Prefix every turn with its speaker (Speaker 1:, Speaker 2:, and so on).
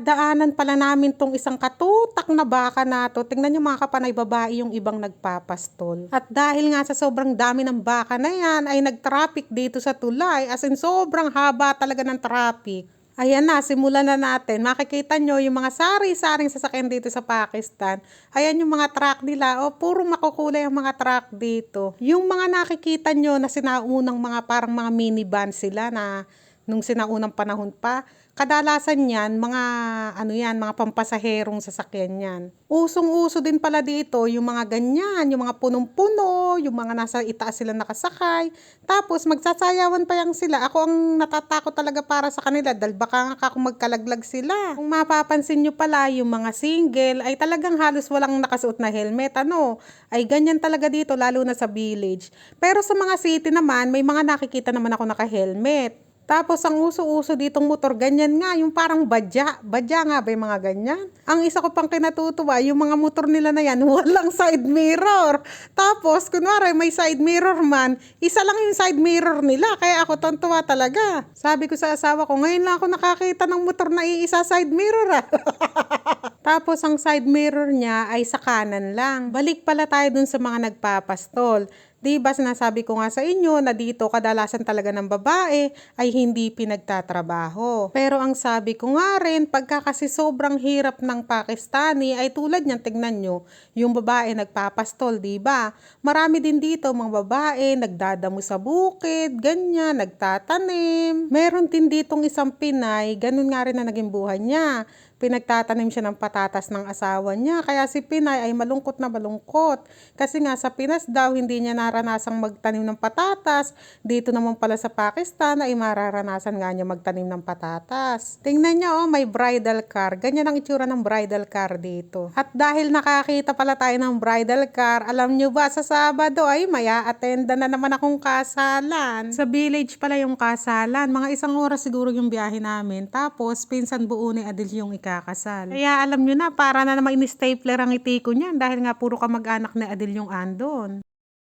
Speaker 1: Daanan pala namin 'tong isang katutak na baka na 'to. Tingnan niyo mga kapanay, babae yung ibang nagpapastol. At dahil nga sa sobrang dami ng baka na yan, ay nag-traffic dito sa tulay. As in, sobrang haba talaga ng traffic. Ayan na, simulan na natin. Makikita nyo yung mga sari-saring sasakyan dito sa Pakistan. Ayan yung mga truck nila. O, puro makukulay ang mga truck dito. Yung mga nakikita nyo na sinaunang mga parang mga minivan sila na nung sinaunang panahon pa, kadalasan yan, mga pampasaherong sasakyan yan. Usong-uso din pala dito yung mga ganyan, yung mga punong-puno, yung mga nasa itaas sila nakasakay. Tapos magsasayawan pa yang sila. Ako ang natatakot talaga para sa kanila dahil baka nga kung magkalaglag sila. Kung mapapansin nyo pala, yung mga single ay talagang halos walang nakasuot na helmet. Ay ganyan talaga dito, lalo na sa village. Pero sa mga city naman, may mga nakikita naman ako naka-helmet. Tapos ang uso-uso ditong motor, ganyan nga, yung parang badya. Badya nga ba yung mga ganyan? Ang isa ko pang kinatutuwa, yung mga motor nila na yan, walang side mirror. Tapos, kunwari may side mirror man, isa lang yung side mirror nila. Kaya ako tontuwa talaga. Sabi ko sa asawa ko, ngayon lang ako nakakita ng motor na iisa side mirror. Tapos ang side mirror niya ay sa kanan lang. Balik pala tayo dun sa mga nagpapastol. Diba sinasabi ko nga sa inyo na dito kadalasan talaga ng babae ay hindi pinagtatrabaho. Pero ang sabi ko nga rin, pagka kasi sobrang hirap ng Pakistani ay tulad niyan, tignan nyo, yung babae nagpapastol, diba? Marami din dito mga babae nagdadamo sa bukid, ganyan, nagtatanim. Meron din ditong isang Pinay, ganun nga rin na naging buhay niya. Pinagtatanim siya ng patatas ng asawa niya. Kaya si Pinay ay malungkot na malungkot. Kasi nga sa Pinas daw hindi niya naranasang magtanim ng patatas. Dito naman pala sa Pakistan ay mararanasan nga niya magtanim ng patatas. Tingnan niya, may bridal car. Ganyan ang itsura ng bridal car dito. At dahil nakakita pala tayo ng bridal car, alam niyo ba sa Sabado ay maya-attenda na naman akong kasalan. Sa village pala yung kasalan. Mga 1 oras siguro yung biyahe namin. Tapos pinsan buo ni Adil yung ikakasal. Kaya alam nyo na, para na naman in-stapler ang ngiti ko niyan dahil nga puro kamag-anak ni Adil yung andon.